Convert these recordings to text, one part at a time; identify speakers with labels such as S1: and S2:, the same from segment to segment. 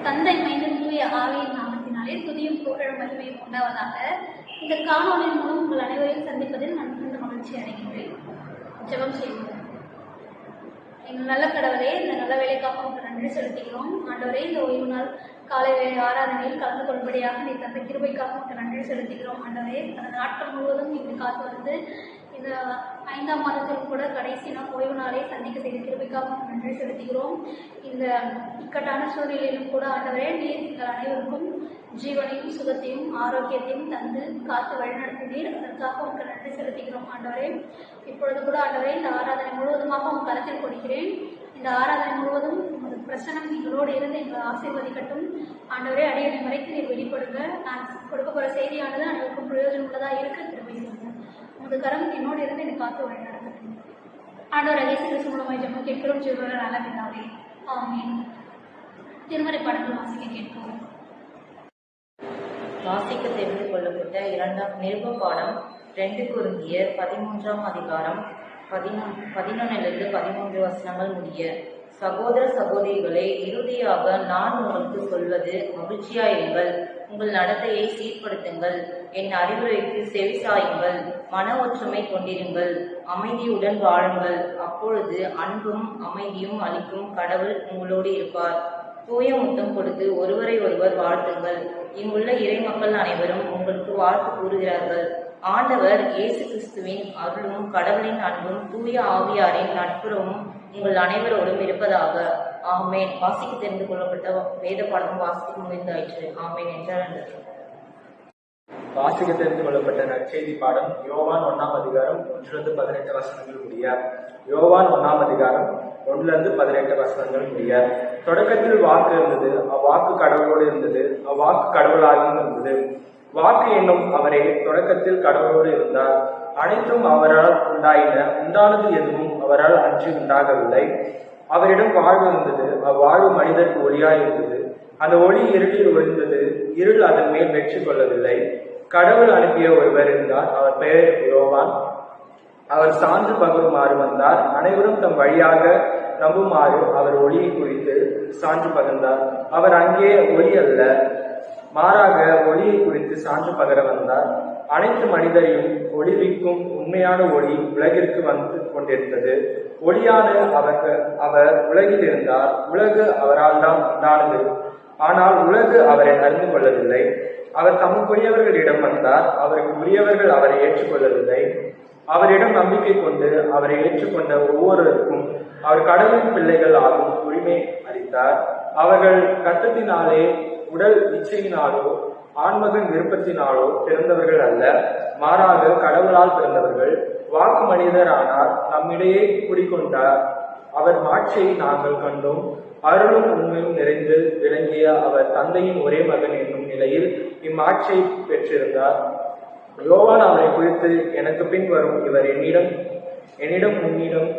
S1: தந்தை மைந்தன் தூய ஆவியின் நாமத்தினாலே துதியும் புகழும் மகிமையும் உண்டாவதாக. இந்த காணொலியின் மூலம் உங்கள் அனைவரையும் சந்திப்பதில் நான் மிகுந்த மகிழ்ச்சி அடைகின்றேன். ஜெபம் செய்வோம். எங்கள் நல்ல கடவுளே, இந்த நல்ல வேலைக்காக உங்களுக்கு நன்றி செலுத்துகிறோம். ஆண்டவரே, இந்த ஓய்வு நாள் காலை வேலை ஆராதனையில் கலந்து கொள்படியாக நீ தந்த கிருபைக்காக உங்களுக்கு நன்றி செலுத்துகிறோம். ஆண்டவரே, அந்த நாட்கள் முழுவதும் நீங்கள் காத்து வந்து இந்த 5ஆம் மாதத்தில் கூட கடைசி நாள் ஓய்வு நாளை சந்திக்க செய்த கிருபைக்காக நன்றி செலுத்துகிறோம். இந்த இக்கட்டான சூழ்நிலையிலும் கூட ஆண்டவரே, நீர் எங்கள் அனைவருக்கும் ஜீவனையும் சுகத்தையும் ஆரோக்கியத்தையும் தந்து காத்து வழிநடத்தினீர். அதற்காக உங்களுக்கு நன்றி செலுத்துகிறோம். ஆண்டவரே, இப்பொழுது கூட ஆண்டவரே, இந்த ஆராதனை முழுவதுமாக உங்கள் கருத்தில் கொடுக்கிறேன். இந்த ஆராதனை முழுவதும் உங்களது பிரசனம் எங்களோடு இருந்து எங்களை ஆசீர்வதிக்கட்டும். ஆண்டவரே, அடியனை மறைத்து நீர் வெளிப்படுங்க. நான் கொடுக்க போகிற செய்தியானது அனைவருக்கும் பிரயோஜனம் உள்ளதாக இருக்க திரும்பி சொல்லுங்கள். உங்களது கரம் என்னோடு இருந்து என்னை காத்து வழி நடக்கட்டும். ஆண்டவர் இயேசு கிறிஸ்து மூலமாய் ஜெபம் கேட்கிறோம் ஜீவனுள்ள நல்ல பிதாவே, ஆமென். திருமறை பாடங்கள் வாசிக்க கேட்போம்.
S2: வாசிக்க தெரிந்து கொள்ளப்பட்ட 2ஆம் நிருப பாடம் 2 கொரிந்தியர் 13ஆம் அதிகாரம் 11 13 வசனங்கள் முடிய. சகோதர சகோதரிகளே, இறுதியாக நான் உங்களுக்கு சொல்வது மகிழ்ச்சியாயிருங்கள், உங்கள் நடத்தையை சீர்படுத்துங்கள், என் அறிவுரைக்கு செவிசாயுங்கள், மன ஒற்றுமை கொண்டிருங்கள், அமைதியுடன் வாழுங்கள். அப்பொழுது அன்பும் அமைதியும் அளிக்கும் கடவுள் உங்களோடு இருப்பார். தூய முத்தம் கொடுத்து ஒருவரை ஒருவர் வாழ்த்துங்கள். இங்குள்ள இறைமக்கள் அனைவரும் உங்களுக்கு வாழ்த்து கூறுகிறார்கள். ஆண்டவர் இயேசு கிறிஸ்துவின் அருளும் கடவுளின் அன்பும் தூய ஆவியாரின் நட்புறவும் உங்கள் அனைவரோடும் இருப்பதாக. ஆமேன். வாசிக்க தெரிந்து கொள்ளப்பட்ட வேத பாடமும் வாசிக்க முடிந்தாயிற்று. ஆமேன் என்றார்.
S3: வாசிக்க தெரிந்து கொள்ளப்பட்ட நற்செய்தி பாடம் யோவான் 1ஆம் அதிகாரம் 1-18 வசனங்கள் முடிய. யோவான் 1ஆம் அதிகாரம் 1-18 வசனங்கள் முடிய. தொடக்கத்தில் வாக்கு இருந்தது, அவ்வாக்கு கடவுளோடு இருந்தது, அவ்வாக்கு கடவுளாகவும் இருந்தது. வாக்கு என்னும் அவரே தொடக்கத்தில் கடவுளோடு இருந்தார். அனைத்தும் அவரால் உண்டாயின, உண்டானது எதுவும் அவரால் அன்றி உண்டாகவில்லை. அவரிடம் வாழ்வு இருந்தது, அவ்வாழ்வு மனிதருக்கு ஒளியாய் இருந்தது. அந்த ஒளி இருளில் ஒளிர்ந்தது, இருள் அதன் மேல் வெற்றி கொள்ளவில்லை. கடவுள் அனுப்பிய ஒருவர் இருந்தார், அவர் பெயர் யோவான். அவர் சான்று பகருமாறு வந்தார். அனைவரும் தம் வழியாக நம்புமாறு அவர் ஒளியை குறித்து சான்று பகர்ந்தார். அவர் அங்கே ஒளி அல்ல, மாறாக ஒளியை குறித்து சான்று பகர வந்தார். அனைத்து மனிதரையும் ஒளிவிக்கும் உண்மையான ஒளி உலகிற்கு வந்து கொண்டிருந்தது. ஒளியான அவர் உலகில் இருந்தார். உலகு அவரால் தான் உண்டானது, ஆனால் உலகு அவரை அறிந்து கொள்ளவில்லை. அவர் தமக்குரியவர்களிடம் வந்தார், அவருக்கு உரியவர்கள் அவரை ஏற்றுக்கொள்ளவில்லை. அவரிடம் நம்பிக்கை கொண்டு அவரை ஏற்றுக்கொண்ட ஒவ்வொருவருக்கும் அவர் கடவுளின் பிள்ளைகள் ஆகும் உரிமை அளித்தார். அவர்கள் இரத்தத்தினாலே உடல் இச்சையினாலோ ஆண்மகன் விருப்பத்தினாலோ பிறந்தவர்கள் அல்ல, மாறாக கடவுளால் பிறந்தவர்கள். வாக்கு மனிதர் ஆனார், நம்மிடையே குடிக்கொண்டார். அவர் மாட்சியை நாங்கள் கண்டோம். அருளும் உண்மையும் நிறைந்து விளங்கிய அவர் தந்தையின் ஒரே மகன் என்னும் நிலையில் இம்மாட்சியை பெற்றிருந்தார். யோவான் அவரை குறித்து, எனக்கு பின் வரும் இவர் என்னிடம் முன்னிடம்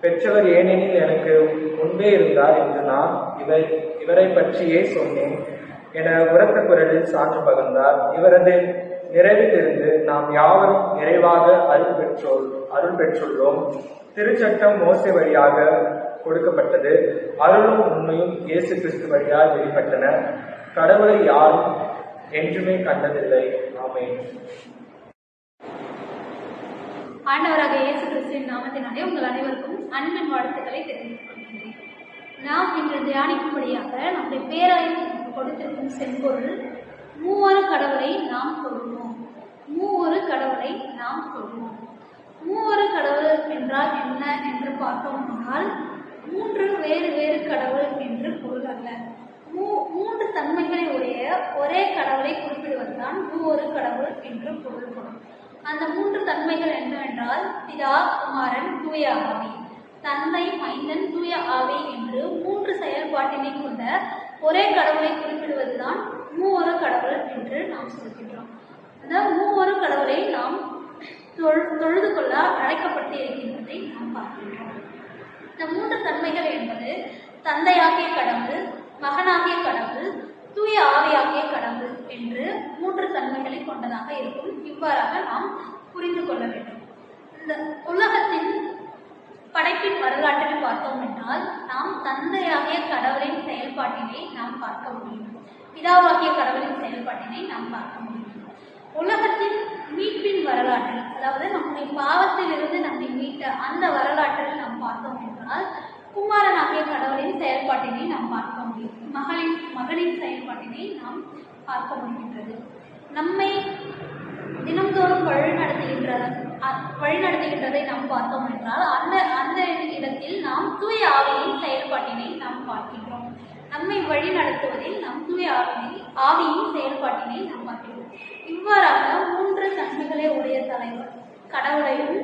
S3: பெற்றவர், ஏனெனில் எனக்கு முன்பே இருந்தார் என்று நான் இவரை பற்றியே சொன்னேன் என உரத்த குரலில் சான்று பகர்ந்தார். இவரது நிறைவிலிருந்து நாம் யாவரும் நிறைவாக அருள் பெற்றுள்ளோம். திருச்சட்டம் மோசே வழியாக கொடுக்கப்பட்டது, அருளும் உண்மையும் இயேசு கிறிஸ்து வழியாக வெளிப்பட்டன. கடவுளை யாரும் என்றுமே கண்டதில்லை. ஆமென்.
S1: ஆண்டவராக இயேசு கிறிஸ்துவின் நாமத்தினாலே உங்கள் அனைவருக்கும் அன்பின் வாழ்த்துக்களை தெரிவித்துக் கொள்கிறேன். நாம் இன்று தியானிக்கும்படியாக நம்முடைய பேராயில் கொடுத்திருக்கும் செம்பொருள் மூவொரு கடவுளை நாம் தொழுவோம். மூவொரு கடவுளை நாம் தொழுவோம். மூவொரு கடவுள் என்றால் என்ன என்று பார்த்தோம்னால், 3 வேறு வேறு கடவுள் என்று பொருள் அல்ல. 3 தன்மைகளை உடைய ஒரே கடவுளை குறிப்பிடுவதுதான் மூவொரு கடவுள் என்று பொருள்படும். அந்த 3 தன்மைகள் என்னவென்றால், பிதா, குமாரன், தூய ஆவி. தந்தை, மைந்தன், தூய ஆவி என்று 3 செயல்பாட்டினை கொண்ட ஒரே கடவுளை குறிப்பிடுவதுதான் மூவொரு கடவுள் என்று நாம் சொல்கின்றோம். அந்த மூவொரு கடவுளை நாம் தொழுது கொள்ள அழைக்கப்பட்டு இருக்கின்றதை நாம் பார்க்கின்றோம். இந்த 3 தன்மைகள் என்பது தந்தையாகிய கடவுள், மகனாகிய கடவுள், தூய ஆவியாகிய கடவுள் என்று 3 தன்மைகளை கொண்டதாக இருக்கும். இவ்வாறாக நாம் புரிந்து கொள்ள வேண்டும். இந்த உலகத்தின் படைப்பின் வரலாற்றில் பார்த்தோம் என்றால், என்றால் நாம் தந்தையாகிய கடவுளின் செயல்பாட்டினை நாம் பார்க்க முடியும். பிதாவாகிய கடவுளின் செயல்பாட்டினை நாம் பார்க்க முடியும். உலகத்தின் மீட்பின் வரலாற்றில், அதாவது நம்முடைய பாவத்திலிருந்து நம்மை மீட்ட அந்த வரலாற்றில் நாம் பார்த்தோம் என்றால் குமாரனாகிய கடவுளின் செயல்பாட்டினை நாம் பார்க்க முடியும். மகனின் செயல்பாட்டினை நாம் பார்க்க முடிகின்றது. நம்மை தினம்தோறும் வழிநடத்துகின்றதை நாம் பார்த்தோம் என்றால் அந்த இடத்தில் நாம் தூய ஆவியின் செயல்பாட்டினை நாம் பார்க்கின்றோம். நம்மை வழிநடத்துவதில் நாம் தூய ஆவியின் செயல்பாட்டினை நாம் பார்க்கிறோம். இவ்வாறாக 3 தன்மைகளை உடைய தலைவர் கடவுளையும்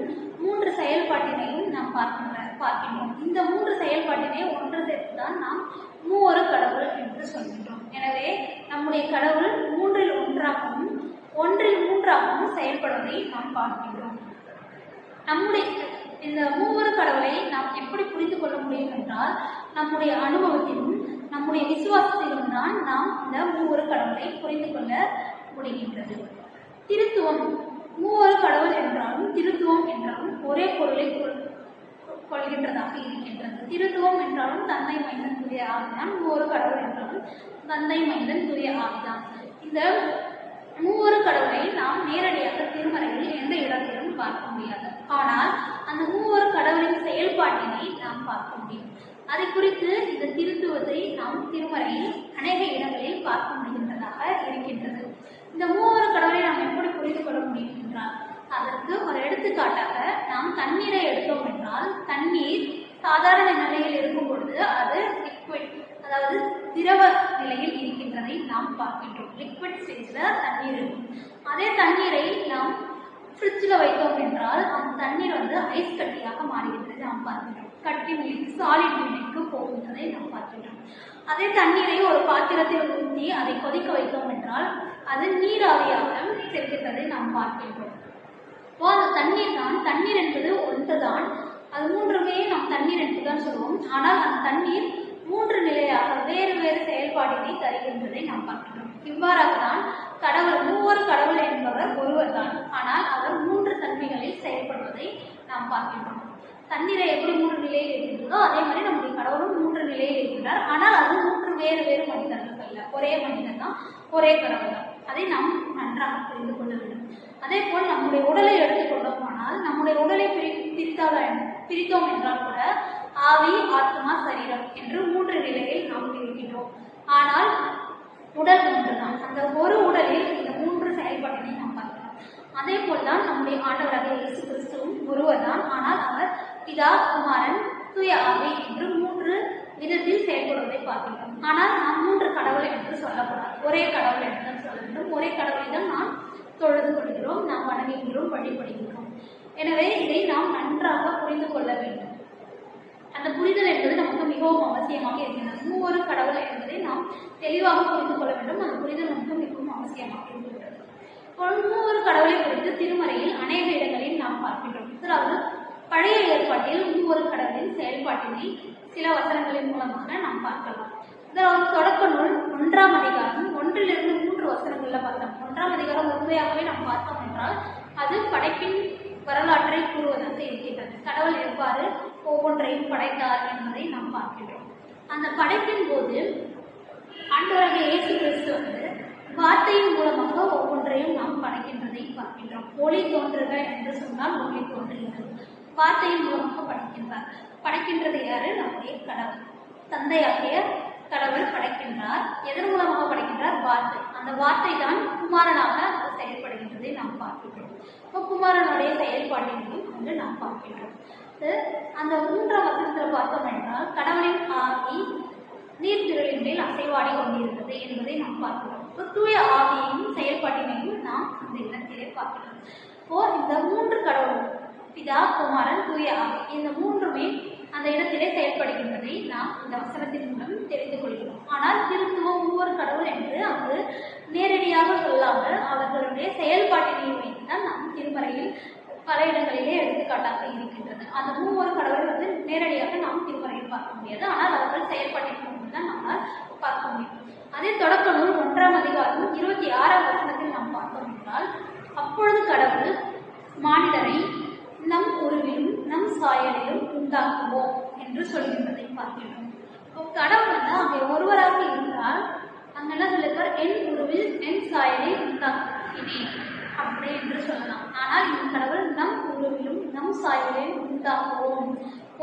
S1: 3 செயல்பாட்டினையும் நாம் பார்க்கின்றோம். இந்த 3 செயல்பாட்டினை ஒன்று சேர்த்துதான் நாம் மூவொரு கடவுள் என்று சொல்கின்றோம். எனவே நம்முடைய கடவுள் 3ல் 1ஆகவும் 1ல் 3ஆகவும் செயல்படுவதை நாம் பார்க்கின்றோம். நம்முடைய இந்த மூவொரு கடவுளை நாம் எப்படி புரிந்து கொள்ள முடியும் என்றால் நம்முடைய அனுபவத்திலும் நம்முடைய விசுவாசத்திலும் தான் நாம் இந்த மூவொரு கடவுளை புரிந்து கொள்ள முடிகின்றது. திருத்துவம், மூவொரு கடவுள் என்றாலும் திருத்துவம் என்றாலும் ஒரே பொருளை கொள்கின்றதாக இருக்கின்றது. திருத்துவம் என்றாலும் தந்தை மைந்தன் தூய ஆவிதான், மூவொரு கடவுள் என்றாலும் தந்தை மைந்தன் தூய ஆவிதான். இந்த மூவொரு கடவுளை நாம் நேரடியாக திருமறையில் எந்த இடத்திலும் பார்க்க முடியாது. ஆனால் அந்த மூவொரு கடவுளின் செயல்பாட்டினை நாம் பார்க்க முடியும். அதை குறித்து இந்த திருத்துவத்தை நாம் திருமறையில் அநேக இடங்களில் பார்க்க முடிகின்றதாக இருக்கின்றது. இந்த மூவொரு கடவுளை நாம் எப்படி புரிந்து கொள்ள முடியும் என்றால், அதற்கு ஒரு எடுத்துக்காட்டாக நாம் தண்ணீரை எடுத்தோம் என்றால், தண்ணீர் சாதாரண நிலையில் இருக்கும் பொழுது அது லிக்விட், அதாவது திரவ நிலையில் இருக்கின்றதை நாம் பார்க்கின்றோம். லிக்விட் ஸ்டேஜில் தண்ணீர் இருக்கும். அதே தண்ணீரை நாம் ஃப்ரிட்ஜில் வைத்தோம் என்றால் அந்த தண்ணீர் ஐஸ் கட்டியாக மாறுகின்றது நாம் பார்க்கின்றோம். கட்டி நிலைக்கு சாலிட் நிலைக்கு போகின்றதை நாம் பார்க்கின்றோம். அதே தண்ணீரை ஒரு பாத்திரத்தில் ஊற்றி அதை கொதிக்க வைத்தோம் என்றால் அது நீராவியாக செல்கின்றதை நாம் பார்க்கின்றோம். அந்த தண்ணீர் என்பது ஒன்றுதான். அது 3மே நாம் தண்ணீர் என்பதுதான் சொல்லுவோம். ஆனால் அந்த தண்ணீர் 3 நிலையாக வேறு வேறு செயல்பாட்டினை தருகின்றதை நாம் பார்க்கின்றோம். இவ்வாறாகத்தான் கடவுள், மூவொரு கடவுள் என்பவர் ஒருவர் தான். ஆனால் அவர் 3 தன்மைகளில் செயல்படுவதை நாம் பார்க்கின்றோம். தண்ணீரை எப்படி 3 நிலையில் இருக்கின்றதோ அதே மாதிரி நம்முடைய கடவுளும் 3 நிலையில் இருக்கின்றார். ஆனால் அது 3 வேறு வேறு மனிதர்கள் அல்ல, ஒரே மனிதன் தான், ஒரே கடவுள் தான். அதை நாம் நன்றாக புரிந்து கொள்ள வேண்டும். அதே போல் நம்முடைய உடலை எடுத்துக்கொண்டோமானால் நம்முடைய உடலை பிரித்தோம் என்றால் கூட ஆவி, ஆத்மா, சரீரம் என்று 3 நிலையில் நாம் இருக்கின்றோம். ஆனால் உடல் ஒன்றுதான். அந்த ஒரு உடலில் இந்த 3 செயல்பாட்டினை நாம் பார்க்கிறோம். அதே போல்தான் நம்முடைய ஆண்டவராக இயேசு கிறிஸ்துவும் ஒருவர் தான். ஆனால் அவர் பிதா, குமாரன், தூய ஆவி என்று 3 விதத்தில் செயல்படுவதை பார்க்கின்றோம். ஆனால் நாம் 3 கடவுள் என்று சொல்லக்கூடாது, ஒரே கடவுள் என்று தான் சொல்ல வேண்டும். ஒரே கடவுளை தான் நாம் தொழுது கொள்கிறோம், நாம் வணங்குகின்றோம், வழிபடுகின்றோம். எனவே இதை நாம் நன்றாக புரிந்து கொள்ள வேண்டும். அந்த புரிதல் என்பது நமக்கு மிகவும் அவசியமாக இருக்கிறது. மூவொரு கடவுள் என்பதை நாம் தெளிவாக புரிந்து கொள்ள வேண்டும். அந்த புரிதல் நமக்கு மிகவும் அவசியமாக இருக்கிறது. மூவொரு கடவுளை குறித்து திருமறையில் அநேக இடங்களில் நாம் பார்க்கின்றோம். அதாவது பழைய ஏற்பாட்டில் மூவொரு கடவுளின் செயல்பாட்டினை சில வசனங்களின் மூலமாக நாம் பார்க்கலாம். அதாவது தொடக்க நூல் 1ஆம் அதிகாரம் 1லிருந்து 3 வசனங்கள்ல பார்த்தோம். 1ஆம் அதிகாரம் உண்மையாகவே நாம் பார்த்தோம் என்றால் அது படைப்பின் வரலாற்றை கூறுவதாக இருக்கின்றது. கடவுள் எவ்வாறு ஒவ்வொன்றையும் படைத்தார் என்பதை நாம் பார்க்கின்றோம். அந்த படைப்பின் போது ஆண்டவராக இயேசு கிறிஸ்து வார்த்தையின் மூலமாக ஒவ்வொன்றையும் நாம் படைக்கின்றதை பார்க்கின்றோம். ஒளி தோன்றுக என்று சொன்னால் ஒளி தோன்றுகிறது. வார்த்தையின் மூலமாக படைக்கின்றது யாரு? நம்முடைய கடவுள், தந்தையாகிய கடவுள் படைக்கின்றார். எதன் மூலமாக படைக்கின்றார்? வார்த்தை. அந்த வார்த்தை தான் குமாரனாக செயல்படுகின்றதை நாம் பார்க்கின்றோம். குமாரனுடைய செயல்பாட்டினையும் நாம் பார்க்கின்றோம். அந்த 3ஆம் வசனத்தில் பார்த்தோம் என்றால் கடவுளின் ஆவி நீர்த்திரளின் மேல் அசைவாடி கொண்டிருந்தது என்பதை நாம் பார்க்கிறோம். தூய ஆவியையும் செயல்பாட்டினையும் நாம் அந்த இடத்திலே பார்க்கிறோம். இந்த 3 கடவுள், பிதா, குமாரன், தூய ஆவி, இந்த 3மே அந்த இடத்திலே செயல்படுகின்றதை நாம் இந்த வசனத்தின் மூலம் தெரிந்து கொள்கிறோம். ஆனால் திருத்துவம் மூவர் கடவுள் என்று அங்கு நேரடியாக சொல்லாமல் அவர்களுடைய செயல்பாட்டினை வைத்துதான் நாம் திருமறையில் பல இடங்களிலே எடுத்துக்காட்டாக இருக்கின்றது. அந்த மூவர் கடவுள் நேரடியாக நாம் திருமறையில் பார்க்க முடியாது. ஆனால் அவர்கள் செயல்பாட்டின் மூலம் தான் நம்மால் பார்க்க முடியும். அதே தொடக்க நூல் 1ஆம் அதிகாரம் 26ஆம் வசனத்தில் நாம் பார்த்தோம் என்றால், அப்பொழுது கடவுள் மானிடரை நம் உருவிலும் நம் சாயலிலும் உண்டாக்குவோம் என்று சொல்கின்றதை நாம் பார்க்கின்றோம். இப்போ கடவுள் வந்து அங்கே ஒருவராக இருந்தால் அங்க என்ன சொல்லியிருக்கார், என் உருவில் என் சாயலை உண்டாக்கினேன் அப்படி என்று சொல்லலாம். ஆனால் இந்த கடவுள் நம் உருவிலும் நம் சாயலை உண்டாக்குவோம்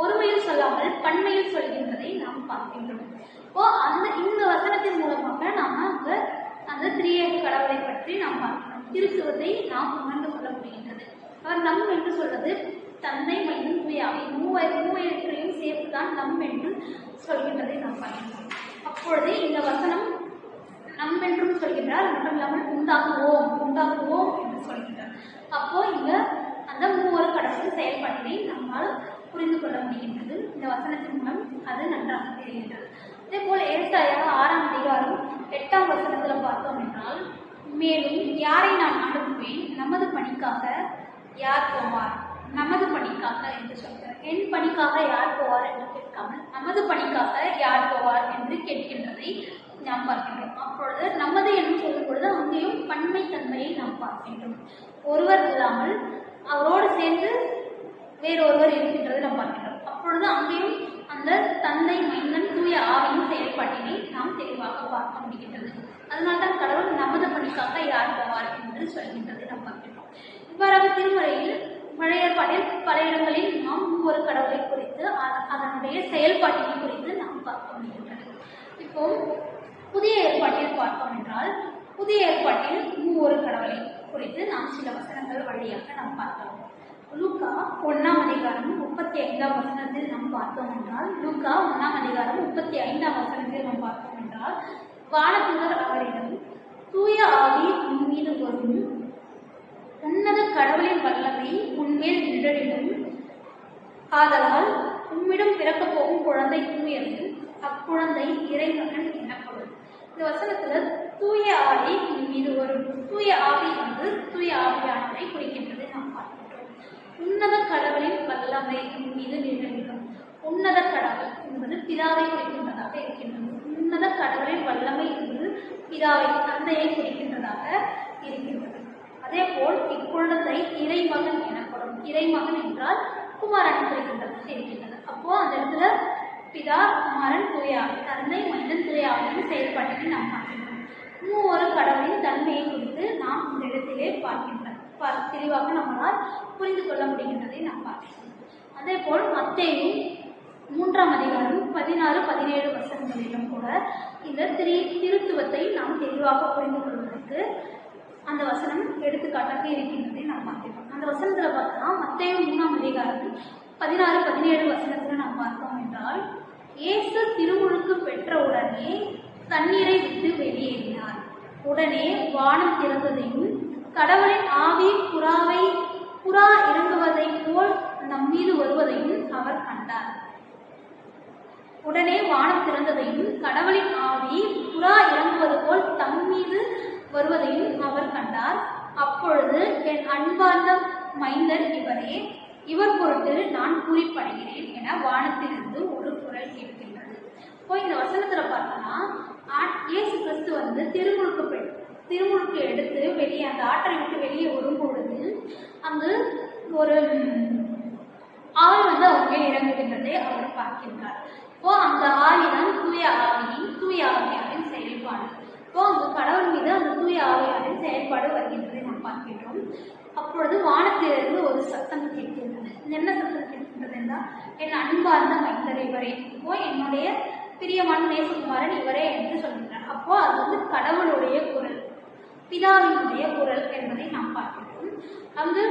S1: ஒருமையில் சொல்லாமல் பன்மையில் சொல்கின்றதை நாம் பார்க்கின்றோம். இப்போ இந்த வசனத்தின் மூலமாக நாம அந்த திரியேக கடவுளை பற்றி நாம் பார்க்கிறோம். திருத்துவத்தை நாம் உணர்ந்து கொள்ள முடிகின்றது. அவர் நம் என்று சொல்வது தந்தை மையம் தூயாவை மூவரையும் சேர்த்துதான் நம் என்று சொல்கின்றதை நாம் பார்க்கிறோம். அப்பொழுது இந்த வசனம் நம் என்றும் சொல்கின்றார், மட்டும் இல்லாமல் உண்டாக்குவோம் என்று சொல்கின்றார். அப்போ இங்க அந்த மூவரு கடவுளின் செயல்பாட்டினை நம்மால் புரிந்து கொள்ள முடிகின்றது. இந்த வசனத்தின் மூலம் அது நன்றாக தெரிகின்றது. அதே போல் ஏசாயா 6ஆம் அதிகாரம் 8ஆம் வசனத்துல பார்த்தோம் என்றால், மேலும் யாரை நான் அனுப்புவேன், நமது பணிக்காக யார் போவார், நமது பணிக்காக என்று சொல்கிறார். என் பணிக்காக யார் போவார் என்று கேட்காமல் நமது பணிக்காக யார் போவார் என்று கேட்கின்றதை நாம் பார்க்கின்றோம். அப்பொழுது நமது என்று சொல்லும் பொழுது அங்கேயும் பன்மை தன்மையை நாம் பார்க்கின்றோம். ஒருவர் இல்லாமல் அவரோடு சேர்ந்து வேறொருவர் இருக்கின்றதை நாம் பார்க்கின்றோம். அப்பொழுது அங்கேயும் அந்த தந்தை மைந்தன் தூய ஆவியின் செயல்பாட்டினை நாம் தெளிவாக பார்க்க முடிகின்றது. அதனால்தான் கடவுள் நமது பணிக்காக யார் போவார் என்று சொல்கின்றதை நாம் பார்க்கின்றோம். இவ்வாறாக திருமறையில் பழைய ஏற்பாட்டில் பல இடங்களில் நாம் ஒவ்வொரு கடவுளை குறித்து அதனுடைய செயல்பாட்டினை குறித்து நாம் பார்க்க முடிகின்றது. இப்போ புதிய ஏற்பாட்டில் பார்த்தோம் என்றால், புதிய ஏற்பாட்டில் மூவொரு கடவுளை குறித்து நாம் சில வசனங்கள் வழியாக நாம் பார்க்கலாம். லூக்கா 1ஆம் அதிகாரம் 35ஆம் வசனத்தில் நாம் பார்த்தோம் என்றால், லூக்கா 1ஆம் அதிகாரம் 35ஆம் வசனத்தில் நாம் பார்த்தோம் என்றால், வானதூதர் அவரிடம், தூய ஆவி உன் மீது வரும், உன்னத கடவுளின் வல்லமை உன்மேல் நிழலிடும், ஆதலால் உம்மிடம் பிறக்கப் போகும் குழந்தை தூயது, அக்குழந்தை இறைமகன் எனப்படும். இந்த வசனத்துல தூய ஆவி உன் மீது வரும், தூய ஆவி என்று தூய ஆவியானவரை குறிக்கின்றது நாம் பார்க்கின்றோம். உன்னத கடவுளின் வல்லமை உன் மீது நிழலிடும். உன்னத கடவுள் என்பது பிதாவை குறிக்கின்றதாக இருக்கின்றது. உன்னத கடவுளின் வல்லமை என்பது பிதாவை தந்தையை குறிக்கின்றதாக இருக்கின்றது. அதே போல் இக்குழந்தை இறைமகன் எனப்படும். இறைமகன் என்றால் குமாரனை குறிக்கின்றதாக இருக்கின்றது. அப்போ அந்த இடத்துல பிதா, குமாரன், தூய ஆவி, தந்தை மைந்தன் தூய ஆவியின் செயல்பாட்டினை நாம் பார்க்கின்றோம். மூவொரு கடவுளின் தன்மையை குறித்து நாம் இந்த இடத்திலே பார்க்கின்றோம். தெளிவாக நம்மளால் புரிந்து கொள்ள முடிகின்றதை நாம் பார்க்கிறோம். அதே போல் மத்தேயு 3ஆம் அதிகாரம் 16-17 வசனங்களிலும் கூட இந்த திருத்துவத்தை நாம் தெளிவாக புரிந்து கொள்வதற்கு அந்த வசனம் எடுத்துக்காட்டாக இருக்கின்றதை நாம் பார்க்கிறோம். அந்த வசனத்துல பார்த்தோம்னா மத்தேயு 3ஆம் அதிகாரம் 16-17 வசனத்துல நாம் பார்த்தோம் என்றால், இயேசு திருமுழுக்கு பெற்ற உடனே தண்ணீரை விட்டு வெளியேறினார். உடனே வானம் திறந்ததையும் கடவுளின் ஆவி புறா இறங்குவதை போல் நம்மீது வருவதையும் அவர் கண்டார். உடனே வானம் திறந்ததையும் கடவுளின் ஆவி புறா இறங்குவது போல் தம்மீது வருவதையும் அவர் கண்டார். அப்பொழுது என் அன்பார்ந்த மைந்தர் இவரே, இவர் பொருட்டு நான் குறிப்படைகிறேன் என வானத்திலிருந்து ஒரு குரல் கேட்கின்றது. இப்போ இந்த வசனத்துல பார்த்தோம்னா, இயேசு கிறிஸ்து வந்து திருமுழுக்கு எடுத்து வெளியே அந்த ஆற்றை விட்டு வெளியே வரும்பொழுது அங்கு ஒரு ஆவி வந்து அவர் மேல் இறங்குகின்றதை அவர் பார்க்கின்றார். இப்போ அந்த ஆவிதான் தூய ஆவியாரின் செயல்பாடு. இப்போ அந்த கடவுள் மீது அந்த தூய ஆவியாரின் செயல்பாடு வருகின்றதை நாம் பார்க்கின்றோம். அப்பொழுது வானத்திலிருந்து ஒரு சத்தம் கேட்கின்றது. என்ன சத்தம் கேட்கின்றது என்றால், என் அன்பார்ந்த மைந்தர் இவரே, இப்போ என்னுடைய பிரியமான நேசகுமாரன் இவரே என்று சொல்கின்றார். அப்போ அது வந்து கடவுளுடைய குரல், பிதாவினுடைய குரல் என்பதை நாம் பார்க்கின்றோம். அங்கு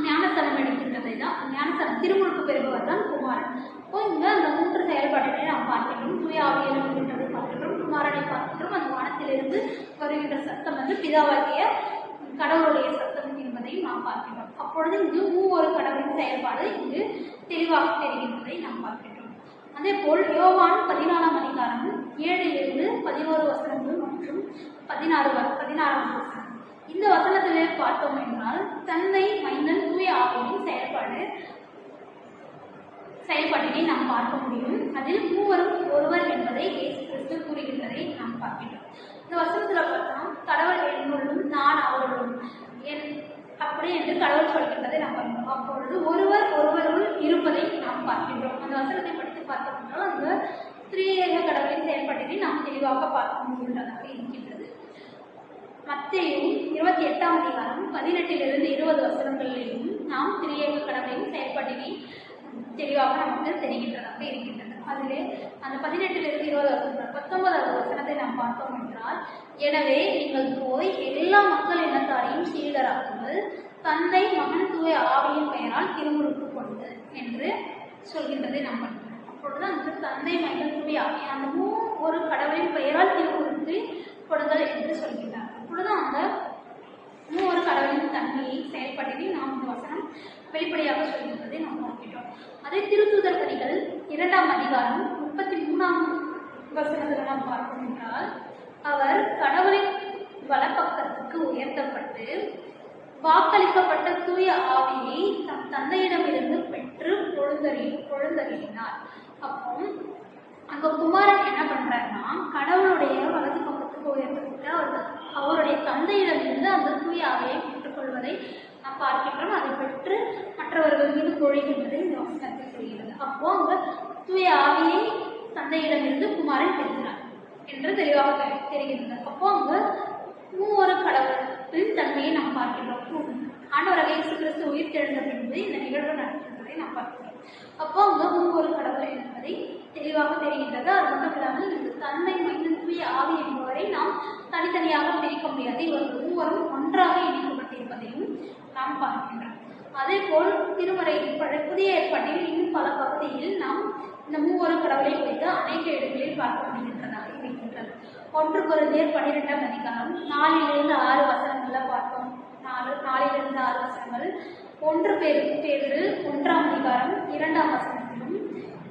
S1: ஞானஸ்தானம் எடுக்கின்றதை தான் ஞானஸ்தானம் திருமுழுக்கு பெறுபவர் தான் குமாரன். இப்போ இங்க அந்த 3 செயல்பாடுகளை நாம் பார்க்கின்றோம். தூய ஆவியை இருக்கின்றதை பார்க்கின்றோம், குமாரனை பார்க்கின்றோம். அந்த வானத்திலிருந்து வருகின்ற சத்தம் வந்து பிதாவாகிய கடவுளுடைய சத்தம் என்பதையும் நாம் பார்க்கின்றோம். அப்பொழுது இங்கு மூவொரு கடவுளின் செயல்பாடு இங்கு தெளிவாக தெரிகின்றதை நாம் பார்க்கின்றோம். அதே போல் யோவான் 14ஆம் அதிகாரம் 7-11 வசனங்கள் மற்றும் 16ஆம் வசனம். இந்த வசனத்திலே பார்த்தோம் என்றால், தந்தை மைந்தன் தூய ஆவியின் செயல்பாட்டினை நாம் பார்க்க முடியும். அதில் மூவரும் ஒருவர் என்பதை இயேசு கிறிஸ்து கூறுகின்றதை நாம் பார்க்கின்றோம். இந்த வசனத்துல பார்த்தா, கடவுள் என்னுள்ளும் நான் அவர்களும் அப்படி என்று கடவுள் சொல்கின்றதை நாம் பார்க்கிறோம். அப்பொழுது ஒருவருள் இருப்பதை நாம் பார்க்கின்றோம். அந்த வசனத்தை படித்து பார்த்தோம் என்றால் அந்த திரியேக கடவுளின் செயல்பாட்டினை நாம் தெளிவாக பார்க்க முடிகின்றதாக இருக்கின்றது. மத்தேயு 28ஆம் அதிகாரம் 18 - 20 வசனங்களிலும் நாம் திரியேக கடவுளின் செயல்பாட்டினை தெளிவாக நமக்கு தெரிகின்றதாக இருக்கின்றது. அதிலே அந்த 18 - 20 வசனங்கள் 19வது வசனத்தை நாம் பார்த்தோம் என்றால், எனவே நீங்கள் போய் எல்லா மக்கள் இனத்தாரையும் சீடராக்குங்கள், தந்தை மகன் தூய ஆவியின் பெயரால் திருமுழுக்கு கொடுங்கள் என்று சொல்கின்றதை நாம் பார்க்கிறோம். அப்பொழுது அந்த தந்தை மகன் தூய ஆவி அந்த ஒரு கடவுளின் பெயரால் திருமுழுக்கு கொடுங்கள் என்று சொல்கின்றார். அப்பொழுது அந்த ஒரு கடவுளின் தன்மையை செயல்படுத்தி நாம் இந்த வசனம் வெளிப்படையாக சொல்கின்றதை நாம் பார்க்கிறோம். அதே திருத்தூதர் பணிகள் 2ஆம் அதிகாரம் 33ஆம் வசனத்தில் நாம் பார்ப்போம் என்றால், அவர் கடவுளின் வலப்பக்கத்துக்கு உயர்த்தப்பட்டு வாக்களிக்கப்பட்ட தூய ஆவியை தம் தந்தையிடமிருந்து பெற்று பொழுந்தறினார். அப்போ அங்க குமாரன் என்ன பண்றாருன்னா, கடவுளுடைய வலது பக்கத்துக்கு உயர்த்தப்பட்டு அவருடைய தந்தையிடமிருந்து அந்த தூய ஆவியை பெற்றுக்கொள்வதை நாம் பார்க்கின்றோம். அதை பெற்று மற்றவர்கள் மீது பொழிகின்றதை இந்த வசனத்தில் தெரிகிறது. அப்போ அங்க தூய ஆவியை தந்தையிடமிருந்து குமாரன் பெறுகிறார் என்று தெளிவாக தெரிகிறது. அப்போ அங்க மூவொரு கடவுளின் தன்மையை நாம் பார்க்கின்றோம். ஆண்டவராக இயேசு கிறிஸ்து உயிர் தெழுந்த பின்பு இந்த நிகழ்வு நடக்கின்றதை நாம் பார்க்கிறோம். அப்போ அங்க மூவொரு கடவுள் என்பதை தெளிவாக தெரிகின்றது. அது மட்டும் இல்லாமல் இந்த தன்மை மைந்தன் தூய ஆவி என்பவரை நாம் தனித்தனியாக பிரிக்க முடியாது. இவர்கள் மூவரும் ஒன்றாக இணைக்கப்பட்டிருப்பதையும் நாம் பார்க்கின்றோம். அதே போல் திருமறை புதிய ஏற்பாட்டில் இன்னும் பல பகுதியில் நாம் இந்த மூவொரு கடவுளை குறித்து அநேக இடங்களில் பார்க்க முடிகின்றதாக இருக்கின்றது. 1 கொரிந்தியர் 12ஆம் அதிகாரம் 4 - 6 வசனங்கள்ல பார்த்தோம். 4 - 6 வசனங்கள். 1 பேதுரு 1ஆம் அதிகாரம் 2ஆம் வசனத்திலும்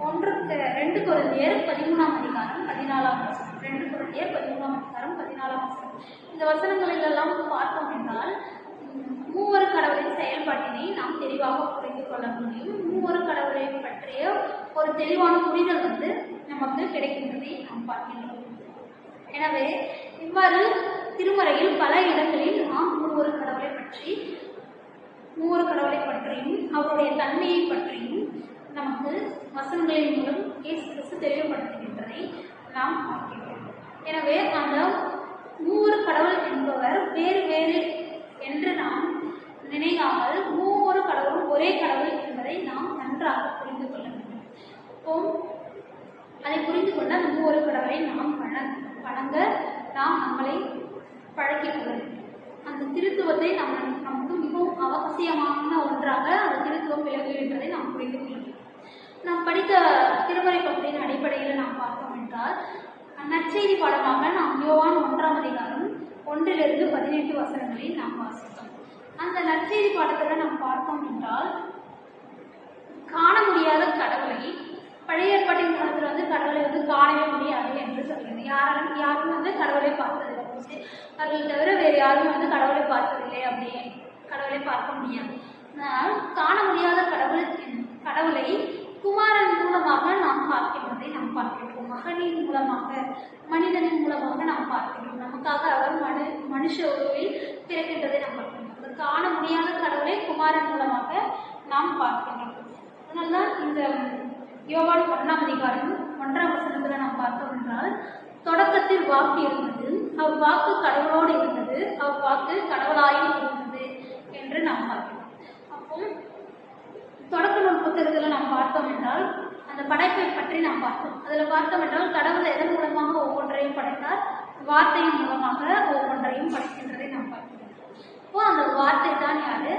S1: 2 கொரிந்தியர் 13ஆம் அதிகாரம் 14ஆம் வசனம். 2 கொரிந்தியர் 13ஆம் அதிகாரம் 14ஆம் வசனம். இந்த வசனங்களிலெல்லாம் பார்த்தோம் என்றால் மூவொரு கடவுளின் செயல்பாட்டினை நாம் தெளிவாக புரிந்து கொள்ள முடியும். மூவொரு கடவுளை பற்றிய ஒரு தெளிவான புரிதல் நமக்கு கிடைக்கின்றதை நாம் பார்க்கின்றோம். எனவே இவ்வாறு திருமறையில் பல இடங்களில் நாம் மூவொரு கடவுளை பற்றியும் அவருடைய தன்மையை பற்றியும் நமக்கு வசனங்களின் மூலம் இயேசு கிறிஸ்து தெளிவுபடுத்துகின்றதை நாம் பார்க்கிறோம். எனவே அந்த மூவொரு கடவுள் என்பவர் வேறு வேறு என்று நாம் நினைக்காமல் மூவொரு கடவுளும் ஒரே கடவுள் என்பதை நாம் நன்றாக புரிந்து கொள்ள வேண்டும். அப்போ அதை புரிந்து கொண்ட அந்த மூவொரு கடவுளை நாம் வணங்க நாம் நம்மளை பழக்கிக் கொள்ள வேண்டும். அந்த திருத்துவத்தை நமக்கு மிகவும் அவசியமான ஒன்றாக அந்த திருத்துவம் விளங்குகின்றதை நாம் புரிந்து கொள்ள வேண்டும். நாம் படித்த திருமறை பகுதியின் அடிப்படையில் நாம் பார்த்தோம் என்றால், நற்செய்தி பாடமாக நாம் யோவான் 1ஆம் அதிகாரம் 1 - 18 வசனங்களை நாம் வாசித்தோம். அந்த நற்செய்தி பாடத்தில் நாம் பார்த்தோம் என்றால், காண முடியாத கடவுளை பழைய ஏற்பாட்டின் காலத்தில் கடவுளை காணவே முடியாது என்று சொல்கிறது. யாரும் கடவுளை பார்த்ததில்லை, அவர்கள் தவிர வேறு யாரும் கடவுளை பார்த்ததில்லை, அப்படியே கடவுளை பார்க்க முடியாது. ஆனால் காண முடியாத கடவுளை குமாரன் மூலமாக நாம் பார்க்கின்றதை நாம் பார்க்கின்றோம். மகனின் மூலமாக, மனிதனின் மூலமாக நாம் பார்க்கின்றோம். நமக்காக அவர் மனுஷ உருவில் பிறக்கின்றதை நாம் பார்க்கின்றோம். காண முடியாத கடவுளை குமாரன் மூலமாக நாம் பார்க்கின்றோம். அதனால்தான் இந்த யோவான் 1ஆம் அதிகாரம் 1ஆம் வசனத்தில் நாம் பார்த்தோம் என்றால், தொடக்கத்தில் வாக்கு இருந்தது, அவ்வாக்கு கடவுளோடு இருந்தது, அவ்வாக்கு கடவுளாயும் இருந்தது என்று நாம் பார்க்கிறோம். அப்போ தொடக்க நூல் புத்தகத்தில் நாம் பார்த்தோம் என்றால் அந்த படைப்பை பற்றி நாம் பார்த்தோம். அதில் பார்த்தோம் என்றால் கடவுள் எதன் மூலமாக ஒவ்வொன்றையும் படைத்தார், வார்த்தையின் மூலமாக ஒவ்வொன்றையும் படைக்கின்றதை நாம் பார்க்கிறோம். அப்போ அந்த வார்த்தை தான் யாரு?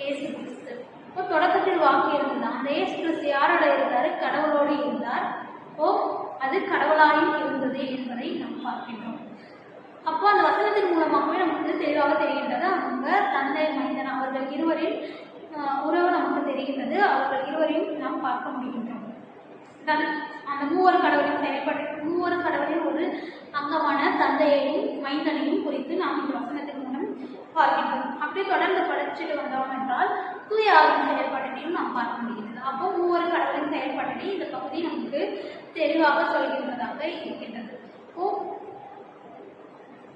S1: இயேசு கிறிஸ்து. இப்போ தொடக்கத்தில் வாக்கு இருந்தது. அந்த இயேசு கிறிஸ்து யாரோட இருந்தார்? கடவுளோடு இருந்தார். அப்போ அது கடவுளாயும் இருந்தது என்பதை நாம் பார்க்கின்றோம். அப்போ அந்த வசனத்தின் மூலமாகவே நமக்கு தெளிவாக தெரிகின்றது. அவங்க தந்தை மைந்தன் அவர்கள் இருவரின் உறவு நமக்கு தெரிகின்றது. அவர்கள் இருவரையும் நாம் பார்க்க முடிகின்றோம். அந்த மூவர் கடவுளின் செயல்பாடு, மூவர் கடவுளின் ஒரு அங்கமான தந்தையையும் மைந்தனையும் குறித்து நாம் இந்த வசனத்தின் மூலம் பார்க்கின்றோம். அப்படியே தொடர்ந்து படிச்சுட்டு வந்தோம் என்றால் தூய ஆவியின் செயல்பாட்டினையும் நாம் பார்க்க முடிகிறது. அப்போ மூவர் கடவுளின் செயல்பாட்டினை இந்த பகுதி நமக்கு தெளிவாக சொல்கின்றதாக இருக்கின்றது. அப்போ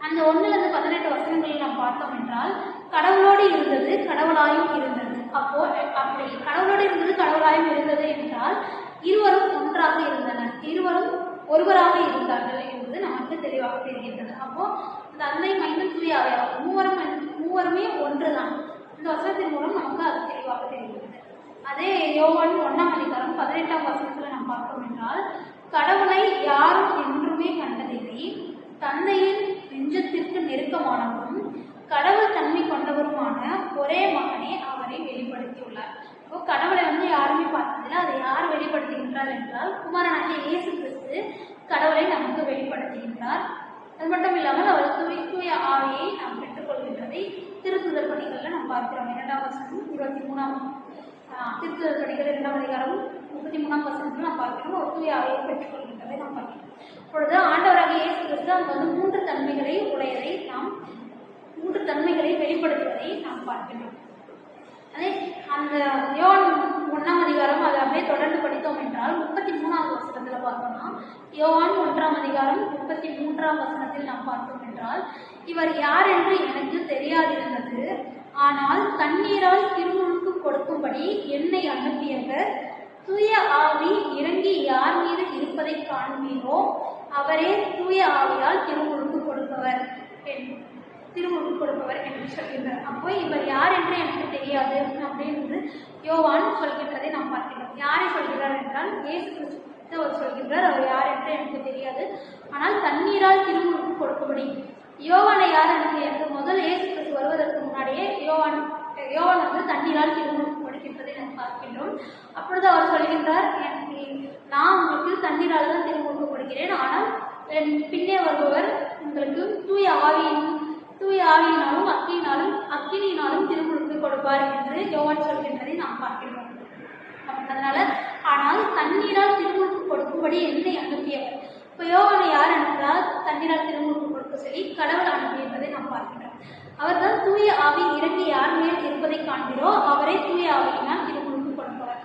S1: அந்த 1-18 வசனங்களில் நாம் பார்த்தோம் என்றால் கடவுளோடு இருந்தது, கடவுளாயும் இருந்தது. அப்போ அப்படி கடவுளோடு இருந்தது, கடவுளாயும் இருந்தது என்றால் இருவரும் ஒன்றாக இருந்தனர், இருவரும் ஒருவராக இருந்தார்கள் என்பது நமக்கு தெளிவாக தெரிகின்றது. அப்போ தந்தை மைந்தன் தூய ஆவியார் மூவருமே ஒன்றுதான். இந்த வசனத்தின் மூலம் நமக்கு அது தெளிவாக தெரிகிறது. அதே யோவான் 1ஆம் அதிகாரம் 18ஆம் வசனத்துல நாம் பார்த்தோம் என்றால், கடவுளை யாரும் என்றுமே கண்டதில்லை, தந்தையின் நெஞ்சத்திற்கு நெருக்கமானவரும் கடவுள் தன்மை கொண்டவருமான ஒரே மகனே அவரை வெளிப்படுத்தியுள்ளார். இப்போ கடவுளை யாருமே பார்த்ததில்லை, அதை யார் வெளிப்படுத்துகின்றார் என்றால் குமாரனாகிய இயேசு கிறிஸ்து கடவுளை நமக்கு வெளிப்படுத்துகின்றார். அது மட்டும் இல்லாமல் அவர் தூய ஆவியை நாம் பெற்றுக்கொள்கின்றதை திருத்துதல் பணிகளில் நாம் பார்க்கிறோம். 2ஆம் வசனம் 23ஆம் திருத்துதல் பணிகள் 2ஆம் அதிகாரம் 33ஆம் வசனத்தில் நாம் பார்க்கிறோம். அவர் தூய ஆவியை பெற்றுக்கொள்கின்றதை நாம் பார்க்கிறோம். இப்பொழுது ஆண்டவராக இயேசு கிறிஸ்து அங்கு 3 தன்மைகளை உடையதை நாம் 3 தன்மைகளை வெளிப்படுத்துவதை நாம் பார்க்கிறோம். அதே அந்த யோவான் 1ஆம் அதிகாரம் அதை அப்படியே தொடர்ந்து படித்தோம் என்றால் 33ஆம் வசனத்தில் பார்த்தோம்னா, யோவான் 1ஆம் அதிகாரம் 33ஆம் வசனத்தில் நாம் பார்த்தோம் என்றால், இவர் யார் என்று எனக்கு தெரியாதிருந்தது, ஆனால் தண்ணீரால் திருமுழுக்கு கொடுக்கும்படி என்னை அனுப்பியவர் தூய ஆவி இறங்கி யார் மீது இருப்பதை காண்பீரோ அவரே தூய ஆவியால் திருமுழுக்கு கொடுப்பவர் என்று சொல்கின்றார். அப்போ இவர் யார் என்று எனக்கு தெரியாது அப்படின்னு யோவான் சொல்கின்றதை நாம் பார்க்கிறோம். யாரை சொல்கிறார் என்றால் இயேசு கிறிஸ்து அவர் சொல்கின்றார், அவர் யார் என்று எனக்கு தெரியாது, ஆனால் தண்ணீரால் திருமுழுக்கு கொடுக்கும்படி. யோவானை யார் அனுப்பியது? முதல் இயேசு கிறிஸ்து வருவதற்கு முன்னாடியே யோவான் தண்ணீரால் திருமுழுக்கு கொடுக்கின்றதை நாம் பார்க்கின்றோம். அப்பொழுது அவர் சொல்கின்றார், நான் உங்களுக்கு தண்ணீரால் தான் திருமுழுக்கு கொடுக்கிறேன், ஆனால் பின்னே வருபவர் உங்களுக்கு தூய ஆவியினாலும் அக்கினியினாலும் திருமுழுக்கு கொடுப்பார் என்று யோவான் சொல்கின்றதை நாம் பார்க்கிறோம். அதனால ஆனால் தண்ணீரால் திருமுழுக்கு கொடுக்கும்படி என்னை அனுப்பியவர். இப்போ யோவானை யார் அனுப்புகிறார்? தண்ணீரால் திருமுழுக்கு கொடுக்க சொல்லி கடவுள் அனுப்பியிருப்பதை நாம் பார்க்கிறோம். அவர் தான் தூய ஆவி இறங்கி யார் மேல் இருப்பதை காண்கிறோ அவரை தூய ஆவியினால் திருமுழுக்கு கொடுப்பவர்.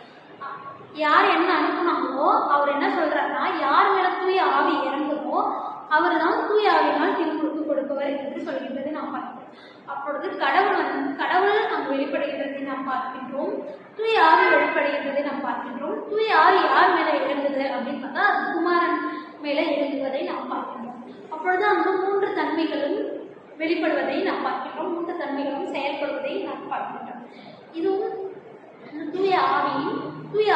S1: யார் என்ன அனுப்புனாங்களோ அவர் என்ன சொல்றாருன்னா, யார் மேல தூய ஆவி இறங்குமோ அவர் தான் தூய ஆவியினால் திருமுழுக்கு கொடுப்பவர் என்று சொல்கின்றது நாம் பார்க்கிறோம். அப்பொழுது கடவுள் நாம் வெளிப்படுகின்றதை நாம் பார்க்கின்றோம், தூய ஆவி வெளிப்படுகின்றதை நாம் பார்க்கின்றோம். தூய ஆவி யார் மேல இறங்குது அப்படின்னு பார்த்தா அது குமாரன் மேல இறங்குவதை நாம் பார்க்கின்றோம். அப்பொழுது அந்த 3 தன்மைகளும் வெளிப்படுவதை நாம் பார்க்கின்றோம், 3 தன்மைகளும் செயல்படுவதை நாம் பார்க்கின்றோம். இதுவும் தூய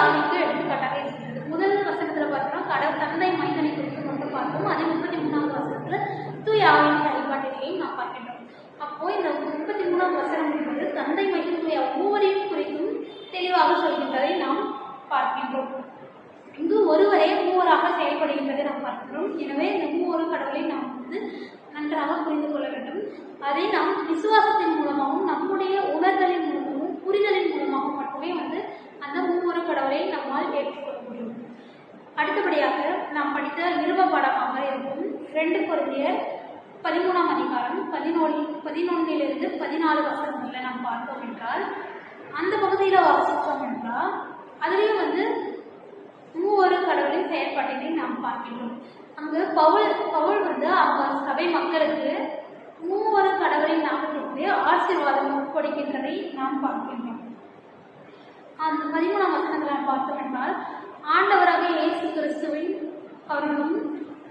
S1: ஆவிக்கு எடுத்துக்காட்டாக இருக்கின்றது. முதல் வசனத்துல பார்த்தோம்னா கடவுள் தந்தை மைந்தனை குறித்து மட்டும் பார்த்தோம். அதே 33ஆம் வசனத்துல தூய ஆவியின் செயல்பாட்டினையும் நாம் பார்க்கின்றோம். அப்போ இந்த 33ஆம் வசனம் என்பது தந்தை மைந்தன் தூய மூவரையும் குறித்தும் தெளிவாக சொல்கின்றதை நாம் பார்க்கின்றோம். இங்கு ஒருவரே மூவராக செயல்படுகின்றதை நாம் பார்க்கிறோம். எனவே இந்த 3 கடவுளை நாம் நன்றாக புரிந்து கொள்ள வேண்டும். அதை நாம் விசுவாசத்தின் மூலமாகவும் நம்முடைய உணர்தலின் மூலமாகவும் புரிதலின் மூலமாகவும் மட்டுமே அந்த 3 கடவுளை நம்மால் ஏற்றுக்கொள்ள முடியும். அடுத்தபடியாக நாம் படித்த நிருப பாடமாக இருக்கும் 2 கொரிந்தியர் 13ஆம் அதிகாரம் 11லிருந்து 14 வசனங்களை நாம் பார்த்தோம் என்றால், அந்த பகுதியில் வாசித்தோம் என்றால் அதுலேயும் 3 கடவுளின் செயல்பாட்டினை நாம் பார்க்கின்றோம். அங்கு பவுல் அவங்க சபை மக்களுக்கு 3 கடவுளின் நாமத்திற்கு ஆசீர்வாதம் கொடுக்கின்றதை நாம் பார்க்கின்றோம். அந்த 13ஆம் வசனங்களை நாம் பார்த்தோம் என்றால், ஆண்டவராக இயேசு கிறிஸ்துவின் அருளும்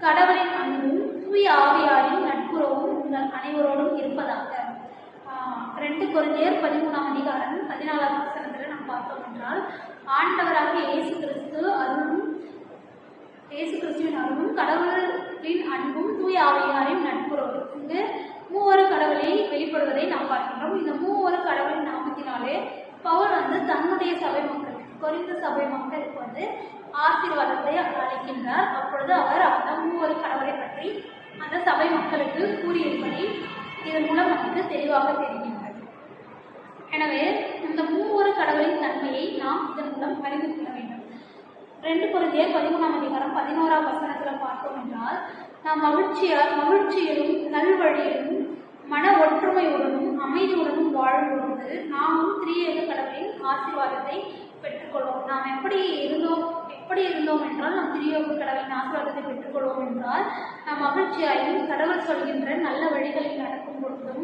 S1: கடவுளின் அன்பும் தூய ஆவியாரின் நட்புறவும் உங்கள் அனைவரோடும் இருப்பதாக. 2 கொரிந்தியர் 13ஆம் அதிகாரம் 14ஆம் வசனத்தில் நாம் பார்த்தோம் என்றால், ஆண்டவராக இயேசு கிறிஸ்துவின் அருளும் கடவுளின் அன்பும் தூய ஆவியாரின் நட்புறவு. இங்கு 3 கடவுளை வெளிப்படுவதை நாம் பார்க்கின்றோம். இந்த 3 கடவுளின் நாமத்தினாலே பவுல் தன்னுடைய சபை மக்களுக்கு, கொரிந்து சபை மக்களுக்கு ஆசீர்வாதத்தை அளிக்கின்றார். அப்பொழுது அவர் அந்த 3 கடவுளை பற்றி அந்த சபை மக்களுக்கு கூறியிருப்பதை இதன் மூலம் நமக்கு தெளிவாக தெரிகின்றது. எனவே இந்த 3 கடவுளின் தன்மையை நாம் இதன் மூலம் அறிந்து கொள்ள வேண்டும். 2 கொரிந்தியர் 13ஆம் அதிகாரம் 11ஆம் வசனத்தில் பார்த்தோம் என்றால், நாம் மகிழ்ச்சியிலும் நல்வழியிலும் மன ஒற்றுமையுடனும் அமைதியுடனும் வாழும்போது நாமும் திரியேக கடவுளின் ஆசீர்வாதத்தை பெற்றுக்கொள்வோம். நாம் எப்படி அப்படி இருந்தோம் என்றால் நாம் திரியோக கடவுளின் ஆசீர்வாதத்தை பெற்றுக்கொள்வோம் என்றால் நாம் மகிழ்ச்சியாயும் கடவுள் சொல்கின்ற நல்ல வழிகளில் நடக்கும் பொழுதும்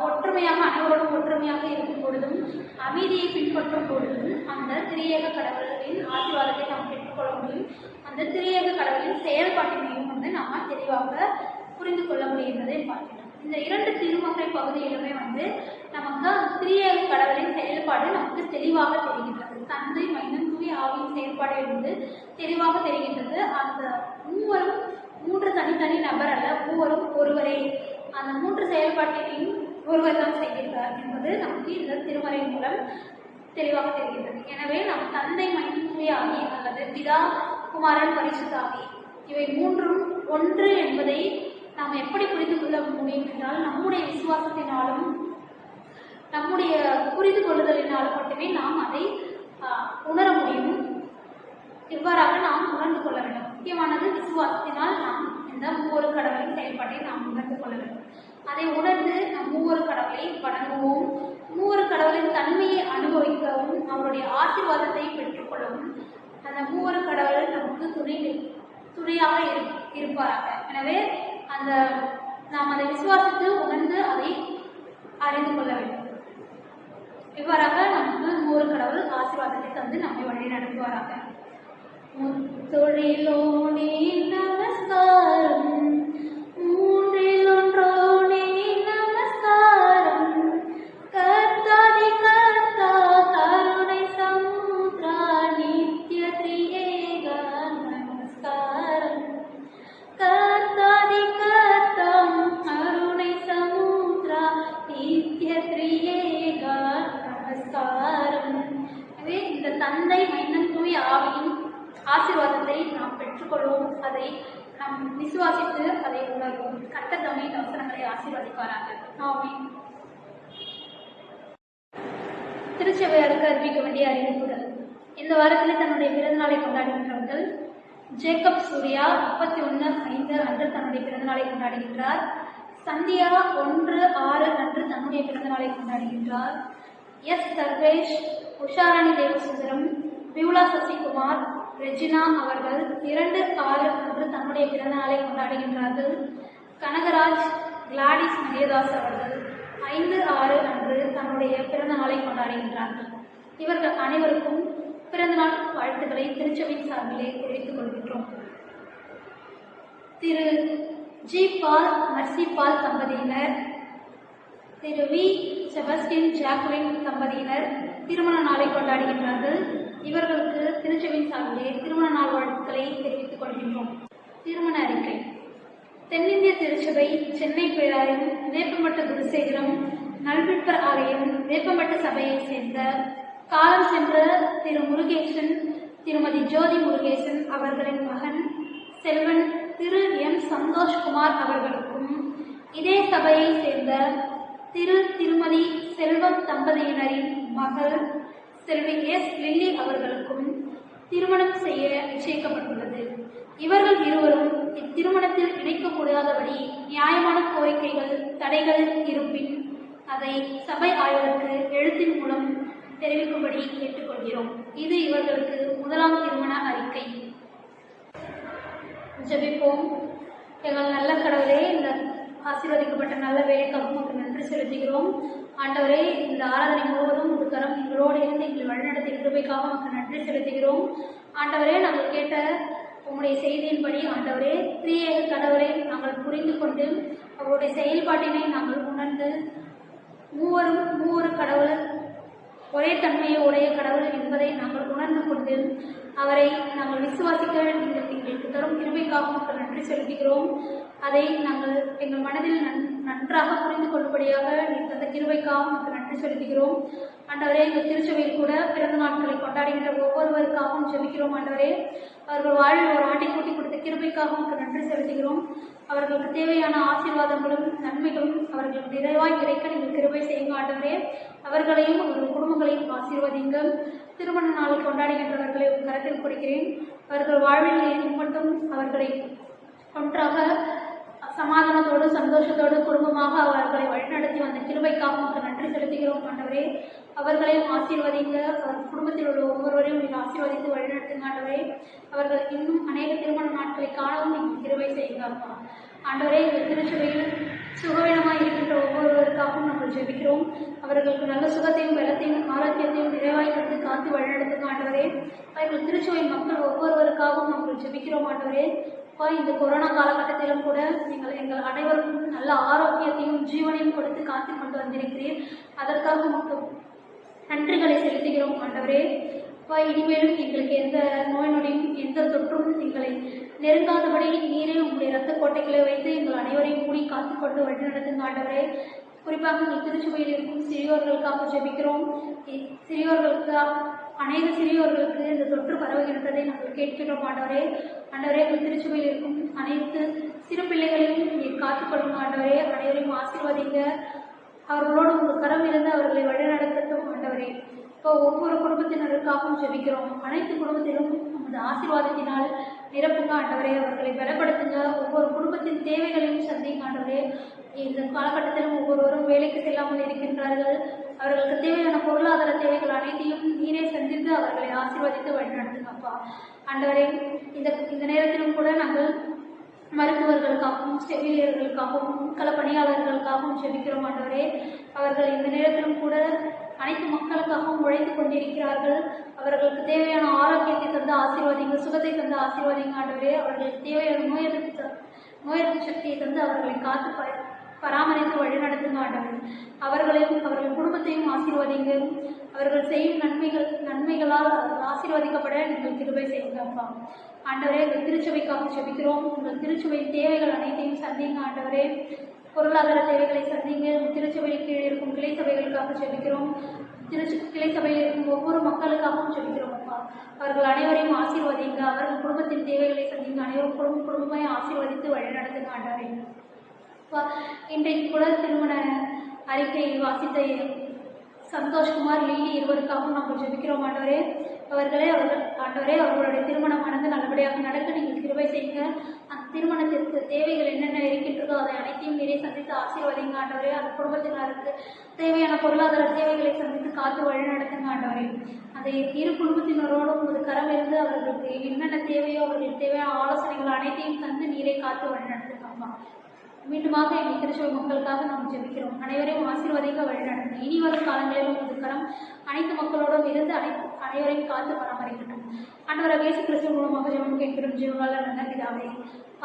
S1: ஒற்றுமையாக அனைவரோடும் ஒற்றுமையாக இருக்கும் பொழுதும் அமைதியை பின்பற்றும் பொழுதும் அந்த திரியேக கடவுளின் ஆசீர்வாதத்தை நாம் பெற்றுக்கொள்ள முடியும். அந்த திரியேக கடவுளின் செயல்பாட்டினையும் நாம் தெளிவாக புரிந்து கொள்ள முடிகின்றதை பார்க்கிறோம். இந்த 2 திருமறை பகுதியிலுமே நமக்கு திரியேக கடவுளின் செயல்பாடு நமக்கு தெளிவாக தெரிகின்றது. தந்தை மைந்தன் தூய ஆவியின் செயல்பாடு தெளிவாக தெரிகின்றது. அந்த மூவரும் 3 தனித்தனி நபர் அல்ல, மூவரும் ஒருவரே. அந்த 3 செயல்பாட்டினையும் ஒருவர் தான் செய்கின்றார் என்பது நமக்கு இந்த திருமறை மூலம் தெளிவாக தெரிகின்றது. எனவே நாம் தந்தை மைந்தன் தூய ஆவி அல்லது பிதா குமாரன் பரிசுத்த ஆவி இவை 3ம் ஒன்று என்பதை நாம் எப்படி புரிந்து கொள்ள முடியும் என்றால் நம்முடைய விசுவாசத்தினாலும் நம்முடைய புரிந்து கொள்ளுதலினாலும் மட்டுமே நாம் அதை உணர முடியும். இவ்வாறாக நாம் உணர்ந்து கொள்ள வேண்டும். முக்கியமானது விசுவாசத்தினால் நாம் இந்த மூவொரு கடவுளின் செயல்பாட்டை நாம் உணர்ந்து கொள்ள வேண்டும். அதை உணர்ந்து நம் மூவொரு கடவுளை வணங்குவோம். மூவொரு கடவுளின் தன்மையை அனுபவிக்கவும் அவருடைய ஆசீர்வாதத்தை பெற்றுக்கொள்ளவும் அந்த மூவொரு கடவுள் நமக்கு துணையாக இருப்பாராக. எனவே நாம் அதை விசுவாசித்து உணர்ந்து அதை அறிந்து கொள்ள வேண்டும். இவ்வாறாக நமக்கு மூவொரு கடவுள் ஆசீர்வாதத்தை தந்து நம்மை வழி நடத்துவாராக. முத்தொழிலோனே நமஸ்காரம், மூன்றில் ஒன்றோனே நமஸ்காரம், கர்த்தாதி கர்த்தா கருணை சமுத்ரா நித்ய திரியேக நமஸ்காரம், கர்த்தாதி கர்த்தா கருணை சமுத்ரா நித்ய திரியேக நமஸ்காரம். எனவே இந்த தந்தை மைந்தன் தூய ஆவியின் ஆசீர்வாதத்தை நாம் பெற்றுக்கொள்வோம். அதை நாம் விசுவாசித்து அதை உணர்வோம். கர்த்தர் தம்மை இந்த அவசரங்களை ஆசீர்வதிப்பாராக. ஆமென். திருச்சபையாருக்கு அறிவிக்க வேண்டிய அறிவிப்புகள். இந்த வாரத்தில் தன்னுடைய பிறந்தநாளை கொண்டாடுகின்றவர்கள் ஜேக்கப் சூர்யா 31/5 அன்று தன்னுடைய பிறந்தநாளை கொண்டாடுகின்றார். சந்தியா 1/6 அன்று தன்னுடைய பிறந்தநாளை கொண்டாடுகின்றார். S Sarvesh, Usharani Devasundaram, Beulah Sasikumar, Regina அவர்கள் 2/6 அன்று தன்னுடைய பிறந்தநாளை கொண்டாடுகின்றார்கள். கனகராஜ், கிளாடிஸ் மரியதாஸ் அவர்கள் 5/6 அன்று தன்னுடைய பிறந்த நாளை கொண்டாடுகின்றார்கள். இவர்கள் அனைவருக்கும் பிறந்தநாள் வாழ்த்துக்களை திருச்சபையின் சார்பிலே தெரிவித்துக் கொள்கின்றோம். திரு ஜி பால் மர்சி பால் தம்பதியினர், திரு வி செபஸ்டின் ஜாக்குலின் தம்பதியினர் திருமண நாளை கொண்டாடுகின்றார்கள். இவர்களுக்கு திருச்சபையின் சார்பிலே திருமண நாள் வாழ்த்துக்களை தெரிவித்துக் கொள்கின்றோம். திருமண அறிக்கை. தென்னிந்திய திருச்சபை, சென்னை பேராயம், வேப்பம்பட்டு குருசேகரம், நல்விற்பர் ஆலயம், வேப்பம்பட்டு சபையை சேர்ந்த காலம் சென்ற திரு முருகேசன், திருமதி ஜோதி முருகேசன் அவர்களின் மகன் செல்வன் திரு எம் சந்தோஷ்குமார் அவர்களுக்கும், இதே சபையை சேர்ந்த திரு திருமதி செல்வம் தம்பதியினரின் மகள் செல்வி எஸ் லில்லி அவர்களுக்கும் திருமணம் செய்ய நிச்சயிக்கப்பட்டுள்ளது. இவர்கள் இருவரும் இத்திருமணத்தில் இணைக்கக்கூடாதபடி நியாயமான கோரிக்கைகள், தடைகள் இருப்பின் அதை சபை ஆய்வருக்கு எழுத்தின் மூலம் தெரிவிக்கும்படி கேட்டுக்கொள்கிறோம். இது இவர்களுக்கு முதலாம் திருமண அறிக்கை. ஜெபிப்போம். எங்கள் நல்ல கடவுளே, இந்த ஆசீர்வதிக்கப்பட்ட நல்ல வேலைக்காக உங்களுக்கு நன்றி செலுத்துகிறோம். ஆண்டவரே, இந்த ஆராதனை முழுவதும் ஒரு கரம் எங்களோடு இருந்து எங்களை வழிநடத்திய கிருபைக்காக உங்களுக்கு நன்றி செலுத்துகிறோம். ஆண்டவரே, நாங்கள் கேட்ட உங்களுடைய செய்தியின்படி ஆண்டவரே, திரியேக கடவுளை நாங்கள் புரிந்து கொண்டு அவருடைய செயல்பாட்டினை நாங்கள் உணர்ந்து மூவரு கடவுள் ஒரே தன்மையை உடைய கடவுள் என்பதை நாங்கள் உணர்ந்து கொண்டு அவரை நாங்கள் விசுவாசிக்க எங்களுக்கு தரும் கிருபைக்காக மக்கள் நன்றி செலுத்துகிறோம். அதை நாங்கள் எங்கள் மனதில் நன்றாக புரிந்து கொள்ளும்படியாக தந்த கிருபைக்காக மக்கள் நன்றி செலுத்துகிறோம். ஆண்டவரே, எங்கள் திருச்சபையில் கூட பிறந்த நாட்களை கொண்டாடுகின்ற ஒவ்வொருவருக்காகவும் ஜெபிக்கிறோம். ஆண்டவரே, அவர்கள் வாழ்வில் ஒரு ஆண்டை கூட்டி கொடுத்த கிருபைக்காக மக்கள் நன்றி செலுத்துகிறோம். அவர்களுக்கு தேவையான ஆசீர்வாதங்களும் நன்மைகளும் அவர்களுக்கு நிறைவாய் கிடைக்க நீங்கள் கிருபை செய்யுங்க. ஆண்டவரே, அவர்களையும் அவர்கள் குடும்பங்களையும் ஆசீர்வதிங்க. திருமண நாளை கொண்டாடுகின்றவர்களை கருத்தில் கொடுக்கிறேன். அவர்கள் வாழ்வில் மட்டும் அவர்களை ஒன்றாக சமாதானத்தோடு சந்தோஷத்தோடு குடும்பமாக அவர்களை வழிநடத்தி வந்த கிருபைக்காக நமக்கு நன்றி செலுத்துகிறோம். ஆண்டவரே, அவர்களையும் ஆசீர்வதிங்க. அவர் குடும்பத்தில் உள்ள ஒவ்வொருவரையும் நீங்கள் ஆசீர்வதித்து வழிநடத்துங்க ஆண்டவரே. அவர்கள் இன்னும் அநேக திருமண நாட்களை காணவும் நீங்கள் கிருபை செய்யுங்க அப்பா. ஆண்டவரே, இந்த திருச்சபையில் சுகவீனமாக இருக்கின்ற ஒவ்வொருவருக்காகவும் நாங்கள் ஜெபிக்கிறோம். அவர்களுக்கு நல்ல சுகத்தையும் பலத்தையும் ஆரோக்கியத்தையும் நிறைவாய் தந்து காத்து வழிநடத்துங்க ஆண்டவரே. அவர்கள் திருச்சபை மக்கள் ஒவ்வொருவருக்காகவும் நாங்கள் ஜெபிக்கிறோம் ஆண்டவரே. இந்த கொரோனா காலகட்டத்திலும் கூட நீங்கள் எங்கள் அனைவருக்கும் நல்ல ஆரோக்கியத்தையும் ஜீவனையும் கொடுத்து காத்து கொண்டு வந்திருக்கிறீர். அதற்காக உங்களுக்கு நன்றிகளை செலுத்துகிறோம் ஆண்டவரே. இனிமேலும் எங்களுக்கு எந்த நோய் நொடியும் எந்த தொற்றும் எங்களை நெருங்காதபடி நீரே உங்களுடைய இரத்த கோட்டைகளை வைத்து எங்கள் அனைவரையும் கூடி காத்துக்கொண்டு வழிநடத்துங்க ஆண்டவரே. குறிப்பாக எங்கள் திருச்சபையில் இருக்கும் சிறியோர்களுக்காக ஜெபிக்கிறோம். அநேக சிறியோர்களுக்கு இந்த தொற்று பரவுகின்றதை நாங்கள் கேட்கிறோம் ஆண்டவரே. ஆண்டவரே, எங்கள் திருச்சபையில் இருக்கும் அனைத்து சிறு பிள்ளைகளையும் நீங்கள் காத்துக்கொள்ளுங்க ஆண்டவரே. அனைவரையும் ஆசீர்வதிங்க. அவர்களோடு உங்கள் கரம் இருந்து அவர்களை வழிநடத்தட்டும் ஆண்டவரே. ஒவ்வொரு குடும்பத்தினருக்காகவும் ஜெபிக்கிறோம். அனைத்து குடும்பத்திலும் உமது ஆசீர்வாதத்தினால் நிரப்புங்க ஆண்டவரே. அவர்களை பலப்படுத்துங்க. ஒவ்வொரு குடும்பத்தின் தேவைகளையும் சந்திங்க ஆண்டவரே. இந்த காலகட்டத்திலும் ஒவ்வொருவரும் வேலைக்கு செல்லாமல் இருக்கின்றார்கள். அவர்களுக்கு தேவையான பொருளாதார தேவைகள் அனைத்தையும் நீரே சந்தித்து அவர்களை ஆசீர்வதித்து வழிநடத்துங்கப்பா ஆண்டவரே. இந்த நேரத்திலும் கூட நாங்கள் மருத்துவர்களுக்காகவும் செவிலியர்களுக்காகவும் கள பணியாளர்களுக்காகவும் ஜெபிக்கிறோம் ஆண்டவரே. அவர்கள் இந்த நேரத்திலும் கூட அனைத்து மக்களுக்காகவும் உழைத்து கொண்டிருக்கிறார்கள். அவர்களுக்கு தேவையான ஆரோக்கியத்தை தந்து ஆசீர்வதிங்க, சுகத்தை தந்து ஆசீர்வதிங்க ஆண்டவரே. அவர்களுக்கு தேவையான நோய் எதிர்ப்பு சக்தியை தந்து அவர்களை காத்து பராமரித்து வழிநடத்துங்க ஆண்டவரே. அவர்களையும் அவர்கள் குடும்பத்தையும் ஆசீர்வதிங்க. அவர்கள் செய்யும் நன்மைகளால் ஆசீர்வதிக்கப்பட நீங்கள் கிருபை செய்யுங்க அப்பா ஆண்டவரே. எங்கள் திருச்சபைக்காக ஜெபிக்கிறோம். உங்கள் திருச்சபையின் தேவைகள் அனைத்தையும் சந்திங்க ஆண்டவரே. பொருளாதார தேவைகளை சந்திங்க. திருச்சபையில் கீழே இருக்கும் கிளை சபைகளுக்காக ஜெபிக்கிறோம். கிளை சபையில் இருக்கும் ஒவ்வொரு மக்களுக்காகவும் ஜெபிக்கிறோம் அப்பா. அவர்கள் அனைவரையும் ஆசீர்வதிங்க. அவர்கள் குடும்பத்தின் தேவைகளை சந்திங்க. அனைவரும் குடும்பமாய் ஆசீர்வதித்து வழிநடத்துங்க ஆண்டவரே. இன்றைக்கு கூட திருமண அறிக்கை வாசித்த சந்தோஷ்குமார், லில்லி இருவருக்காகவும் நாங்கள் ஜெபிக்கிறோம் ஆண்டவரே. ஆண்டவரே, அவர்களுடைய திருமணமானது நல்லபடியாக நடக்க நீங்கள் கிருபை செய்யுங்க. அந்த திருமணத்திற்கு தேவைகள் என்னென்ன இருக்கின்றதோ அதை அனைத்தையும் நீரே சந்தித்து ஆசீர்வதிங்க ஆண்டவரே. அந்த குடும்பத்தினருக்கு தேவையான பொருளாதார தேவைகளை சந்தித்து காத்து வழிநடத்துங்க ஆண்டவரே. அந்த இரு குடும்பத்தினரோடும் ஒரு கரம் இருந்து அவர்களுக்கு என்னென்ன தேவையோ அவர்களுக்கு தேவையான ஆலோசனைகள் அனைத்தையும் தந்து நீரே காத்து வழிநடத்துங்கம்மா. மீண்டுமாக எங்கள் திருச்சபை மக்களுக்காக நாம் ஜெபிக்கிறோம். அனைவரையும் ஆசீர்வதிக்க வழிநடத்தும். இனி வரும் காலங்களிலும் உங்கள் கரம் அனைத்து மக்களோடும் இருந்து அனைவரையும் காத்து பராமரிக்கட்டும். ஆண்டவராகிய இயேசு கிறிஸ்து மூலமாக ஜெபம் கேட்கிறோம் ஜீவனுள்ள நல்ல பிதாவே,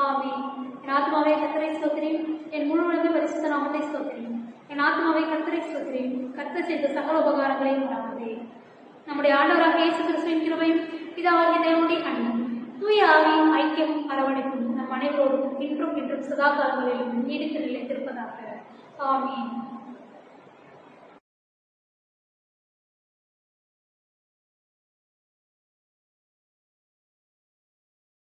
S1: ஆமென். என் ஆத்மாவே கர்த்தரை ஸ்தோத்திரி, என் முழு உலக பரிசுத்த நாமத்தை ஸ்தோத்திரி. என் ஆத்மாவை கர்த்தரை ஸ்தோத்திரி, கர்த்தர் செய்த சகல உபகாரங்களையும் மறவாதே. நம்முடைய ஆண்டவராகிய இயேசு கிறிஸ்துவின் கிருபையும் பிதாவாகிய தேவனுடைய அன்பும் தூய ஆவியின் ஐக்கியமும் அரவணைப்பும் நம் அனைவரோடும் இன்றும் சதா காலங்களிலும் நீடித்து நிலைத்திருப்பதாக. ஆமென்.